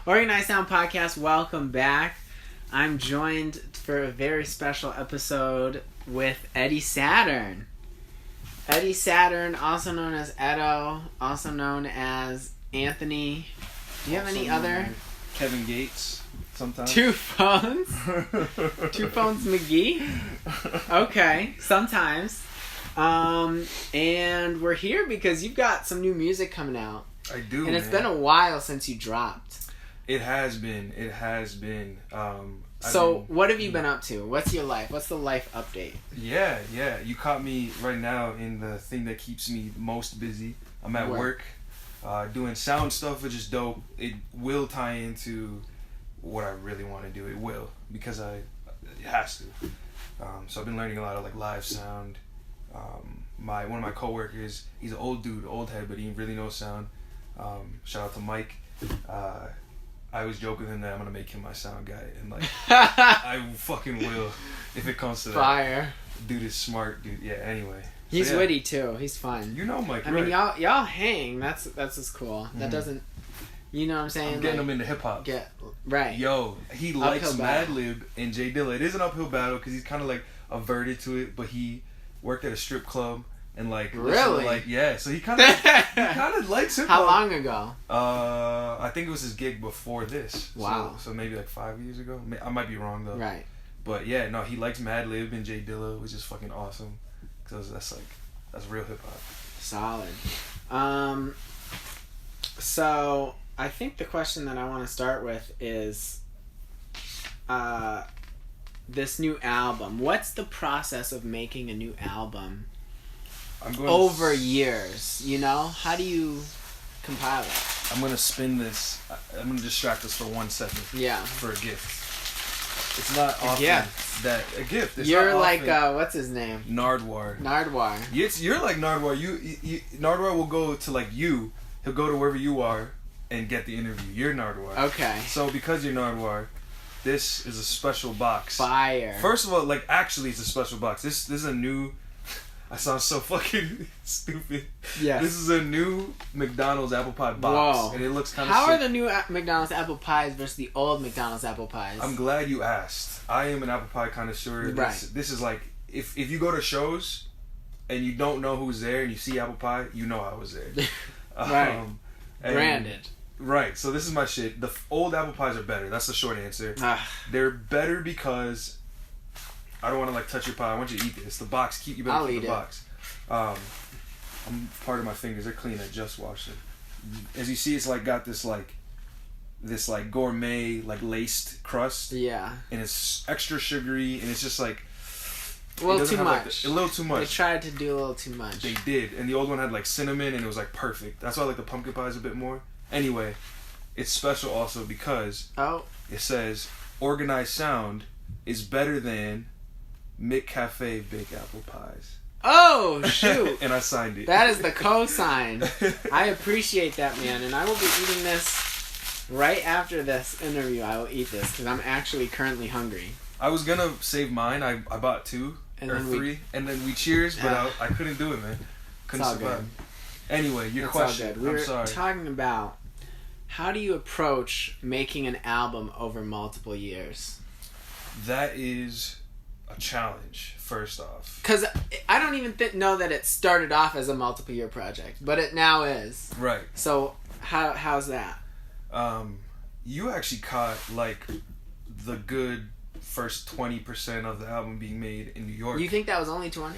Organized Sound Podcast, welcome back. I'm joined for a very special episode with Eddie Saturn. Eddie Saturn, also known as Edo, also known as Anthony. Do you have any other? Kevin Gates, sometimes. Two Phones? Two Phones McGee? Okay, sometimes. And we're here because you've got some new music coming out. I do, and it's been a while since you dropped. It has been. What have you been up to? What's your life? What's the life update? Yeah. You caught me right now in the thing that keeps me most busy. I'm at work, doing sound stuff, which is dope. It will tie into what I really want to do. It will, because it has to. So I've been learning a lot of like live sound. One of my coworkers, he's an old dude, old head, but he really knows sound. Shout out to Mike. I was joking with him that I'm gonna make him my sound guy, and like I fucking will if it comes to that. Fire. Dude is smart, dude. Yeah. Anyway, he's witty too. He's fun. You know Mike. I mean, y'all hang. That's just cool. Mm-hmm. That doesn't. You know what I'm saying? I'm getting him into hip hop. Right. Yo, he likes Madlib and J Dilla. It is an uphill battle because he's kind of like averted to it, but he worked at a strip club. And like really, so he kind of likes hip hop. How long ago? I think it was his gig before this. Wow. So maybe like 5 years ago. I might be wrong though. Right. But yeah, no, he likes Madlib and J Dilla, which is fucking awesome. Cause that's real hip hop. Solid. So I think the question that I want to start with is, this new album. What's the process of making a new album? Over years, you know? How do you compile it? I'm going to spin this. I'm going to distract us for 1 second. Yeah. For a gift. It's not often that... A gift. It's You're not like, often, what's his name? Nardwar. You're like Nardwar. Nardwar will go to like you. He'll go to wherever you are and get the interview. You're Nardwar. Okay. So because you're Nardwar, this is a special box. Fire. First of all, actually it's a special box. This is a new... I sound so fucking stupid. Yeah. This is a new McDonald's apple pie box. Whoa. And it looks kind of How are the new McDonald's apple pies versus the old McDonald's apple pies? I'm glad you asked. I am an apple pie connoisseur. Right. This is like, if you go to shows and you don't know who's there and you see apple pie, you know I was there. Right. Branded. Right. So this is my shit. The old apple pies are better. That's the short answer. They're better because... I don't want to touch your pie. I want you to eat this. The box, you better keep the box. I'm part of my fingers. They're clean. I just washed it. As you see, it's got this gourmet laced crust. Yeah. And it's extra sugary, and it's just a little too much. A little too much. They tried to do a little too much. They did, and the old one had cinnamon, and it was perfect. That's why I like the pumpkin pies a bit more. Anyway, it's special also because it says Organized Sound is better than McCafe Baked Apple Pies. Oh, shoot. And I signed it. That is the co-sign. I appreciate that, man. And I will be eating this right after this interview. I will eat this because I'm actually currently hungry. I was going to save mine. I bought 2 or 3. And then we cheers, but I couldn't do it, man. Couldn't survive. Good. Anyway, your question. We're sorry. talking about how do you approach making an album over multiple years? That is... a challenge, first off. Because I don't even know that it started off as a multiple year project, but it now is. Right. So how's that? You actually caught the good first 20% of the album being made in New York. You think that was only 20?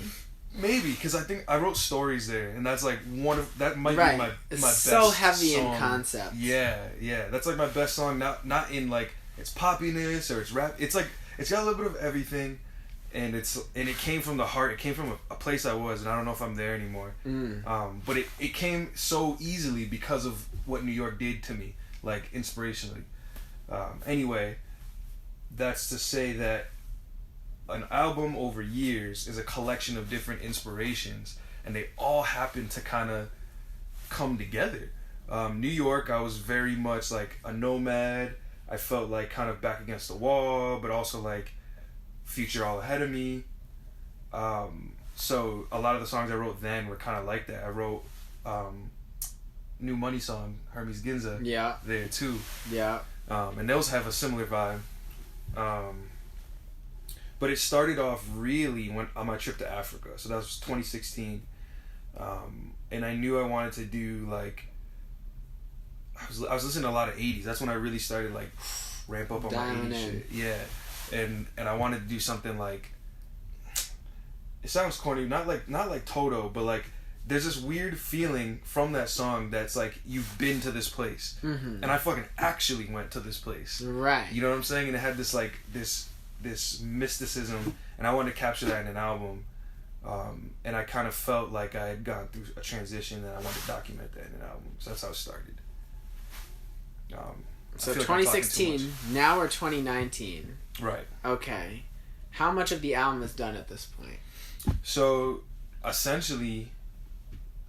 Maybe, because I think I wrote stories there, and that's that might be my best so heavy song. In concept. Yeah, that's my best song. Not in its poppiness or its rap. It's it's got a little bit of everything. And it came from the heart. It came from a place I was, and I don't know if I'm there anymore. But it came so easily because of what New York did to me, inspirationally. Anyway, that's to say that an album over years is a collection of different inspirations, and they all happen to kind of come together. New York, I was very much a nomad. I felt kind of back against the wall, but also future all ahead of me. So a lot of the songs I wrote then were kind of like that. I wrote New Money song, Hermes Ginza. Yeah. There too. Yeah. And those have a similar vibe. But it started off really on my trip to Africa. So that was 2016. And I knew I wanted to do like, I was listening to a lot of 80s. That's when I really started like ramp up on my 80s shit. Yeah. And I wanted to do something like, it sounds corny, not like Toto, but like there's this weird feeling from that song that's like you've been to this place. And I fucking actually went to this place. Right. You know what I'm saying? And it had this like this mysticism, and I wanted to capture that in an album. And I kind of felt like I had gone through a transition, and I wanted to document that in an album. So that's how it started. So 2016, now we're 2019. Right. Okay. How much of the album is done at this point? So, essentially,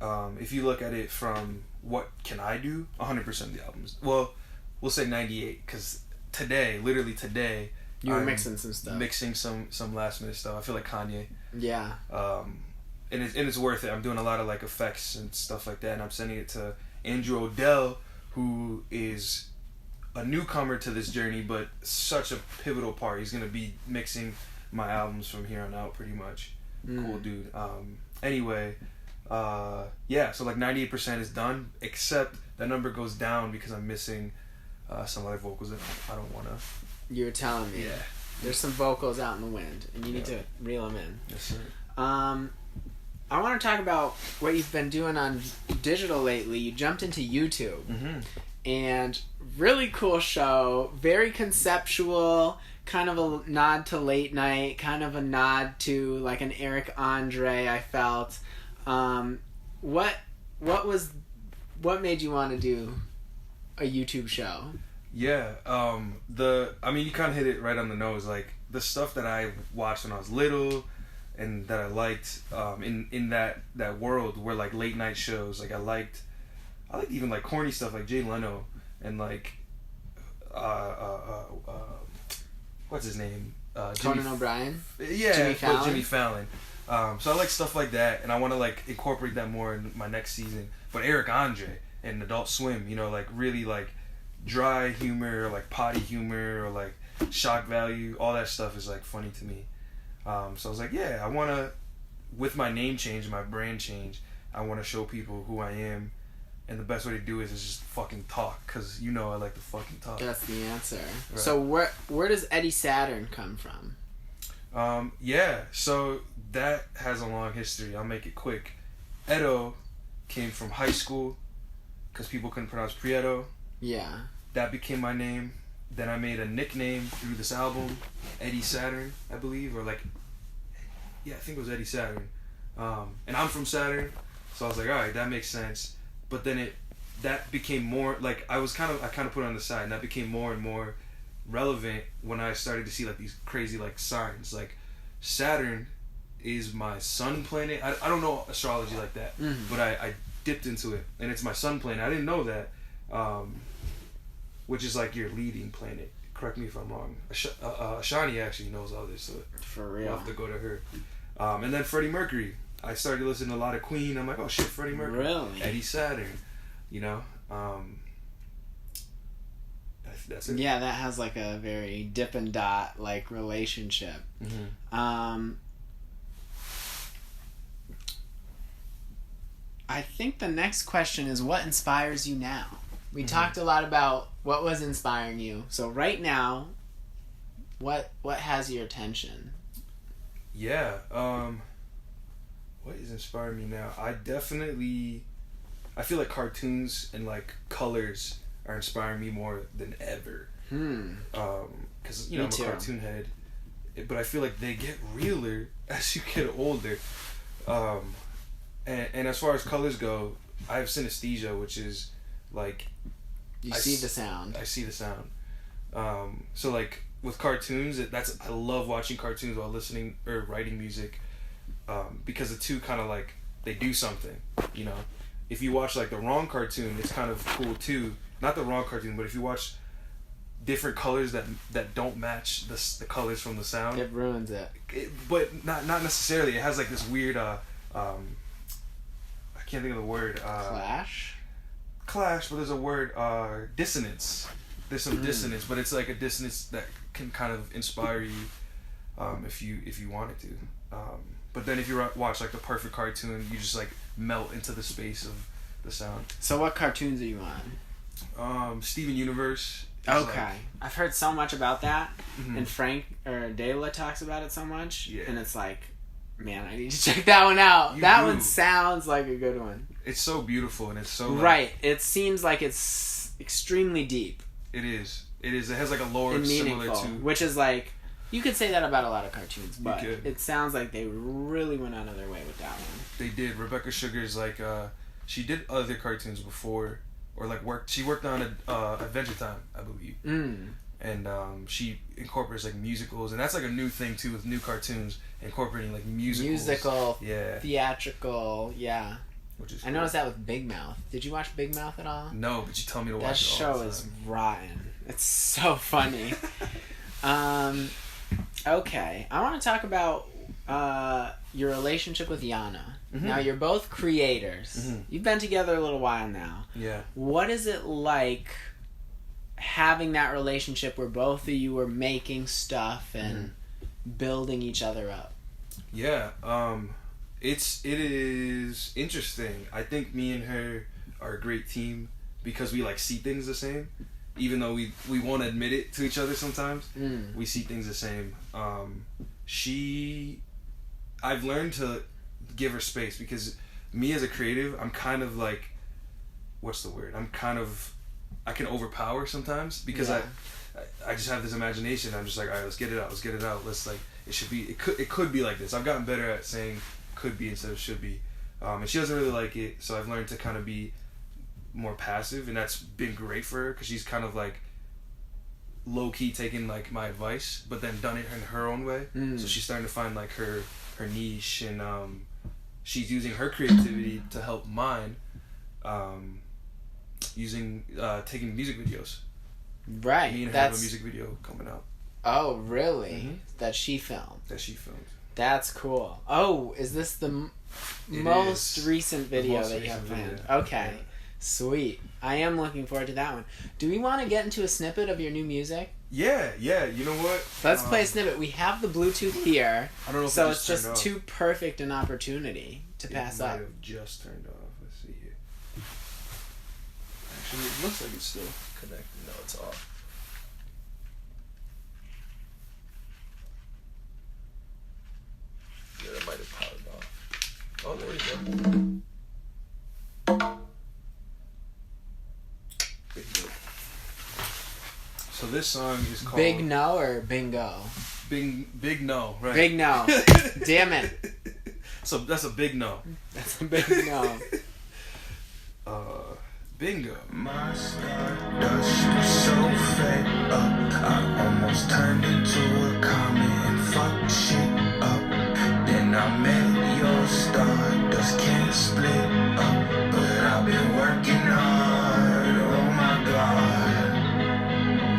if you look at it from what can I do, 100% of the albums. Well, we'll say 98, because literally today, you were mixing some stuff. Mixing some last minute stuff. I feel like Kanye. Yeah. And it's worth it. I'm doing a lot of like effects and stuff like that, and I'm sending it to Andrew Odell, who is a newcomer to this journey, but such a pivotal part. He's gonna be mixing my albums from here on out, pretty much. Cool dude. Anyway, yeah. So like 98% is done, except that number goes down because I'm missing some other vocals that I don't wanna. You were telling me. Yeah. There's some vocals out in the wind, and you need to reel them in. Yes, sir. I want to talk about what you've been doing on digital lately. You jumped into YouTube. And really cool show, very conceptual, kind of a nod to late night, kind of a nod to like an Eric Andre, I felt. What made you want to do a YouTube show? Yeah, I mean, you kind of hit it right on the nose. Like the stuff that I watched when I was little, and that I liked, in that world where like late night shows. Like I liked even like corny stuff like Jay Leno and like, what's his name? Conan O'Brien. Yeah, Jimmy Fallon. So I like stuff like that, and I want to like incorporate that more in my next season. But Eric Andre and Adult Swim, you know, like really like dry humor or like potty humor or like shock value, all that stuff is like funny to me. So I was like, yeah, I want to, with my name change, my brand change, I want to show people who I am, and the best way to do it is just fucking talk, because you know I like to fucking talk. That's the answer. Right. So where does Eddie Saturn come from? Yeah, so that has a long history. I'll make it quick. Edo came from high school, because people couldn't pronounce Prieto. Yeah. That became my name. Then I made a nickname through this album, Eddie Saturn, I believe, or like, yeah, I think it was Eddie Saturn. And I'm from Saturn, so I was like, all right, that makes sense. But then that became more like I kind of put it on the side, and that became more and more relevant when I started to see like these crazy like signs. Like Saturn is my sun planet. I don't know astrology like that, but I dipped into it, and it's my sun planet. I didn't know that. Which is like your leading planet. Correct me if I'm wrong. Ashani actually knows all this, so for real, we'll have to go to her. And then Freddie Mercury. I started listening to a lot of Queen. I'm like, oh shit, Freddie Mercury. Really? Eddie Saturn. You know? That's it. Yeah, that has like a very dip and dot like relationship. I think the next question is, what inspires you now? We talked a lot about what was inspiring you. So right now, what has your attention? Yeah. What is inspiring me now? I feel like cartoons and like colors are inspiring me more than ever. Because you know, I'm a cartoon head, but I feel like they get realer as you get older. And as far as colors go, I have synesthesia, which is like I see the sound. I see the sound. So like with cartoons, I love watching cartoons while listening or writing music, because the two kind of like they do something. You know, if you watch like the wrong cartoon, it's kind of cool too. Not the wrong cartoon, but if you watch different colors that don't match the colors from the sound, it ruins it. But not necessarily. It has like this weird I can't think of the word. Clash. clash, but there's a word dissonance. There's some dissonance, but it's like a dissonance that can kind of inspire you if you wanted to. But then if you watch like the perfect cartoon, you just like melt into the space of the sound. So what cartoons are you on? Steven Universe. Okay. Like, I've heard so much about that, and Frank or Dela talks about it so much, and it's like, man, I need to check that one out. One sounds like a good one. It's so beautiful, and it's so... Right. It seems like it's extremely deep. It is. It is. It has like a lore similar to... Which is like... You could say that about a lot of cartoons, but it sounds like they really went out of their way with that one. They did. Rebecca Sugar's like... she did other cartoons before, or like she worked on Adventure Time, I believe. And she incorporates like musicals, and that's like a new thing too with new cartoons, incorporating like musicals. Theatrical, Which is I noticed that with Big Mouth. Did you watch Big Mouth at all? No, but you tell me to watch it. That show is rotten. It's so funny. Okay, I want to talk about your relationship with Yana. Now, you're both creators. You've been together a little while now. Yeah. What is it like having that relationship where both of you are making stuff and building each other up? Yeah. It is interesting. I think me and her are a great team because we like see things the same. Even though we won't admit it to each other sometimes, we see things the same. I've learned to give her space because me as a creative, I'm kind of like, what's the word? I can overpower sometimes because I just have this imagination. I'm just like, all right, let's get it out. Let's like, it could be like this. I've gotten better at saying could be instead of should be. And she doesn't really like it, so I've learned to kind of be more passive, and that's been great for her because she's kind of like low-key taking like my advice but then done it in her own way. So she's starting to find like her niche, and she's using her creativity to help mine, taking music videos. Right. Me and her have a music video coming out. Oh, really? That she filmed. That's cool. Oh, is this the most recent video that you have planned? Okay. Yeah. Sweet. I am looking forward to that one. Do we want to get into a snippet of your new music? Yeah. You know what? Let's play a snippet. We have the Bluetooth here, I don't know if so it's just too perfect an opportunity to pass up. It might have just turned off. Let's see here. Actually, it looks like it's still connected. No, it's off. Yeah, that might have powered off. Oh, there we go. So this song is called Big No or Bingo? Big No, right? Big No. Damn it. So that's a big no. That's a big no. Bingo. My stardust was so fed up, I almost turned into a comet and fucked shit up. Then I met your stardust, can't split up, but I've been working hard, oh my god.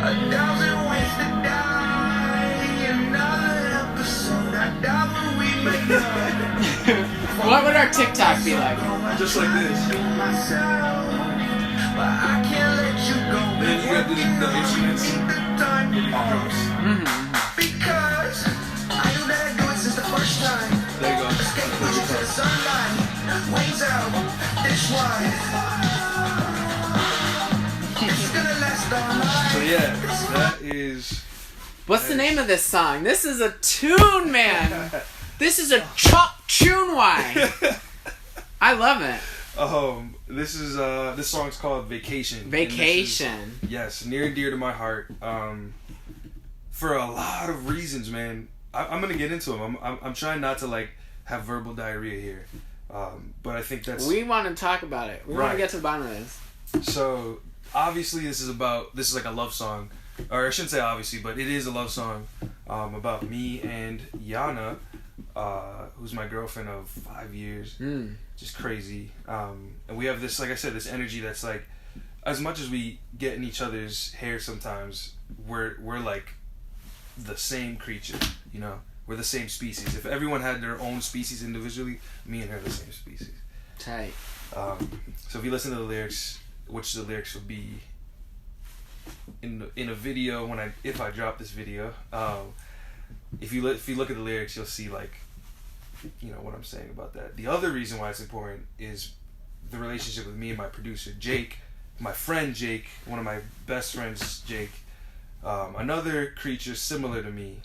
1,000 ways to die, another episode, I die when we make up. What would our TikTok be like? Just like this. But I can't let you go. Then you gotta do the instruments. Because I knew that I'd do it since the first time. There you go. Escape push into the sunlight. Wings out. This wide. It's gonna last all night. So yeah, that is. What's the name of this song? This is a tune, man. This is a chop tune. Why? I love it. This song's called Vacation. Vacation. Yes, near and dear to my heart. For a lot of reasons, man. I'm gonna get into them. I'm trying not to like have verbal diarrhea here, but I think that's. We want to talk about it. We want to get to the bottom of this. So obviously, this is like a love song, or I shouldn't say obviously, but it is a love song about me and Yana, who's my girlfriend of 5 years. Just crazy. And we have this, like I said, this energy that's like, as much as we get in each other's hair sometimes, we're like the same creature, you know? We're the same species. If everyone had their own species individually, me and her are the same species. Tight. So if you listen to the lyrics, which the lyrics will be in a video if I drop this video. If you look at the lyrics, you'll see like, you know, what I'm saying about that. The other reason why it's important is the relationship with me and my producer Jake, my friend Jake, one of my best friends Jake, another creature similar to me.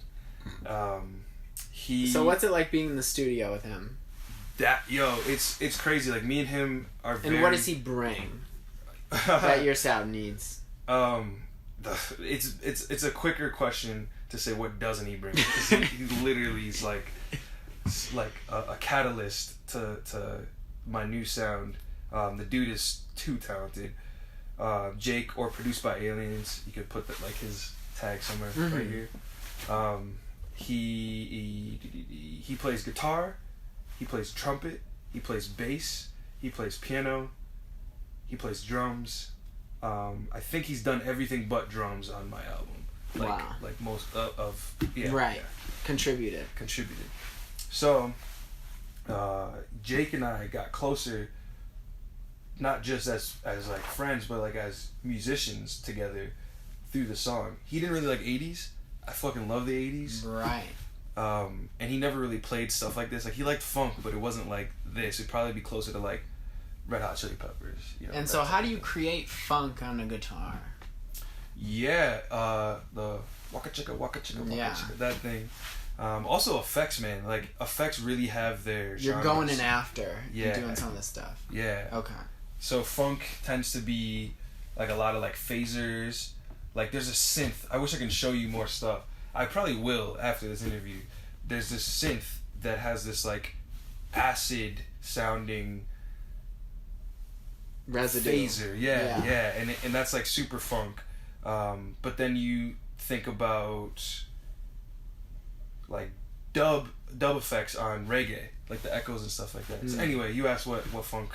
So what's it like being in the studio with him? It's crazy. Like, me and him are very... And what does he bring that your sound needs? It's a quicker question to say what doesn't he bring, because he literally is like a catalyst to my new sound. The dude is too talented. Jake, or Produced by Aliens, you could put his tag somewhere right here. He plays guitar, he plays trumpet, he plays bass, he plays piano, he plays drums. I think he's done everything but drums on my album. Wow. Like most of right. Yeah. Contributed. So Jake and I got closer, not just as like friends, but like as musicians together through the song. He didn't really like 80s. I fucking love the 80s. Right. And he never really played stuff like this. Like, he liked funk, but it wasn't like this. It'd probably be closer to like Red Hot Chili Peppers. You know, and so how do you create funk on a guitar? Yeah, the waka chicka waka chicka, that thing. Also effects, man. Like, effects really have their genres. You're going in after and doing some of this stuff. Yeah. Okay. So funk tends to be like a lot of like phasers. Like, there's a synth. I wish I could show you more stuff. I probably will after this interview. There's this synth that has this like acid sounding residue phaser. Yeah. And that's like super funk. But then you think about like dub effects on reggae, like the echoes and stuff like that. So anyway, you asked what funk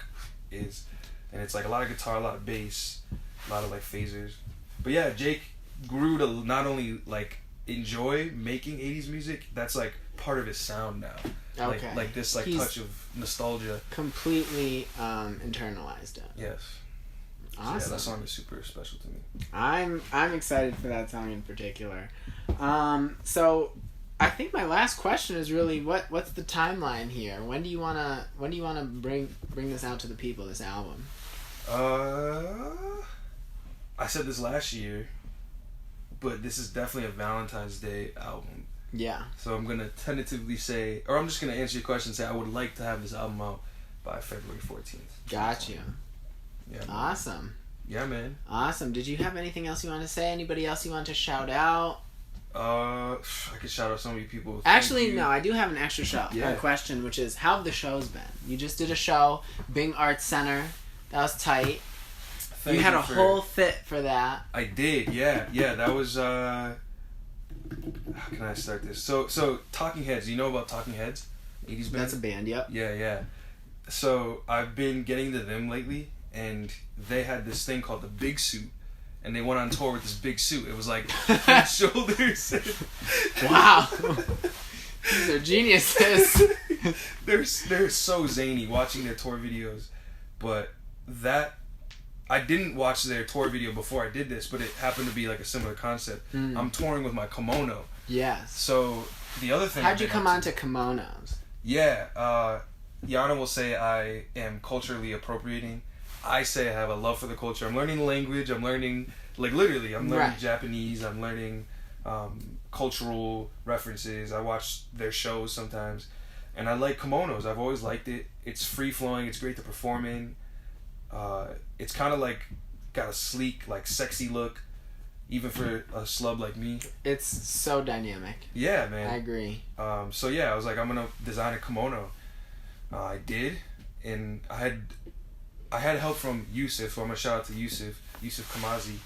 is, and it's like a lot of guitar, a lot of bass, a lot of like phasers. But yeah, Jake grew to not only like enjoy making 80s music, that's like part of his sound now. Okay. Like this like touch of nostalgia. Completely internalized it. Yes. Awesome. So yeah, that song is super special to me. I'm excited for that song in particular. So I think my last question is really what's the timeline here? When do you wanna bring this out to the people, this album? I said this last year, but this is definitely a Valentine's Day album. Yeah. So I'm gonna tentatively say, or I'm just gonna answer your question and say I would like to have this album out by February 14th. Got you. Yeah. Man. Awesome. Yeah, man. Awesome. Did you have anything else you want to say? Anybody else you want to shout out? I could shout out so many people. Actually, no. I do have an extra question, which is, how have the shows been? You just did a show, Bing Arts Center. That was tight. You had a whole fit for that. I did, yeah. That was, how can I start this? So Talking Heads, you know about Talking Heads? 80s band? That's a band, yep. Yeah. So I've been getting to them lately, and they had this thing called the Big Suit, and they went on tour with this big suit. It was like shoulders. Wow. These are geniuses. They're so zany watching their tour videos, but I didn't watch their tour video before I did this, but it happened to be like a similar concept. I'm touring with my kimono. Yes. So the other thing. How'd you come onto kimonos? Yeah, Yana will say I am culturally appropriating. I say I have a love for the culture. I'm learning the language. I'm learning, like, literally, I'm learning Japanese. I'm learning cultural references. I watch their shows sometimes, and I like kimonos. I've always liked it. It's free flowing. It's great to perform in. It's kind of like got a sleek, like, sexy look, even for a slub like me. It's so dynamic. Yeah, man. I agree. So yeah, I was like, I'm gonna design a kimono. I did, and I had help from Yusuf. So I'm gonna shout out to Yusuf Kamazi,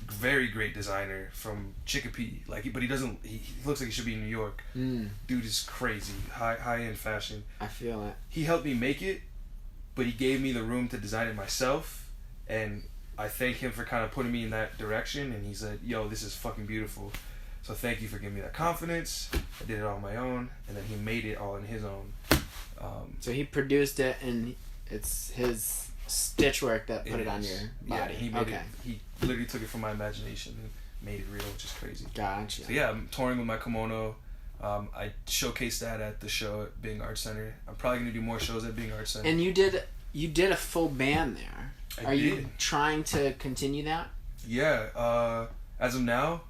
very great designer from Chicopee. Like, but he looks like he should be in New York. Dude is crazy, high end fashion. I feel it. He helped me make it, but he gave me the room to design it myself, and I thank him for kind of putting me in that direction. And he said, "Yo, this is fucking beautiful." So thank you for giving me that confidence. I did it all on my own, and then he made it all on his own. So he produced it, and it's his stitch work that put it on your body. Yeah, he made it. He literally took it from my imagination and made it real, which is crazy. Gotcha. So yeah, I'm touring with my kimono. I showcased that at the show at Bing Arts Center. I'm probably gonna do more shows at Bing Arts Center. And you did a full band there. Are you trying to continue that? Yeah. As of now,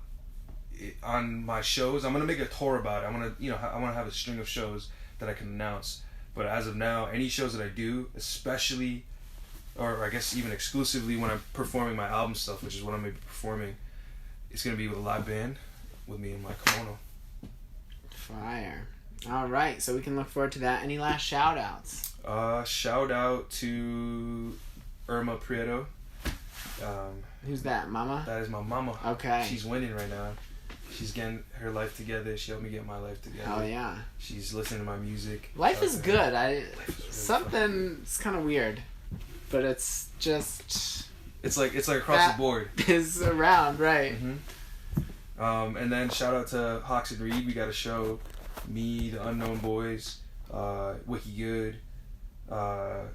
on my shows, I'm gonna make a tour about it. I want to have a string of shows that I can announce. But as of now, any shows that I do, especially, or I guess even exclusively when I'm performing my album stuff, which is what I'm gonna be performing, it's gonna be with a live band, with me and my kimono. Fire. All right, so we can look forward to that. Any last shout outs? Shout out to Irma Prieto. Who's that, Mama? That is my mama. Okay. She's winning right now. She's getting her life together. She helped me get my life together. Oh yeah. She's listening to my music. Life is good. Really Something's kind of weird, but it's just. It's like across the board. Is around, right? Mm-hmm. And then shout out to Hawks and Reed. We got a show. Me, the Unknown Boys, Wiki Good,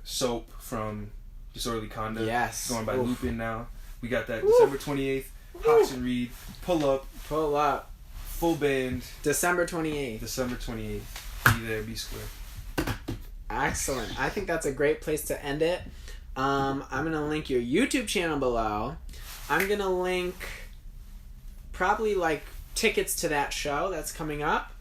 Soap from Disorderly Conduct. Yes. Going by Lupin now. We got that December 28th. Hawks and Reed. Pull up. Full band. December 28th. December 28th. Be there. Be square. Excellent. I think that's a great place to end it. I'm going to link your YouTube channel below. I'm going to link probably like tickets to that show that's coming up.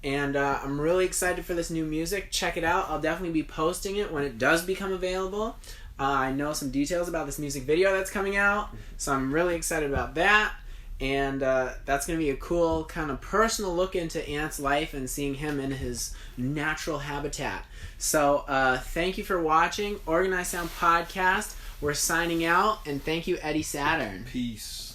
And I'm really excited for this new music. Check it out. I'll definitely be posting it when it does become available. I know some details about this music video that's coming out, so I'm really excited about that. And that's going to be a cool kind of personal look into Ant's life and seeing him in his natural habitat. So thank you for watching Organized Sound Podcast. We're signing out, and thank you, Eddie Saturn. Peace.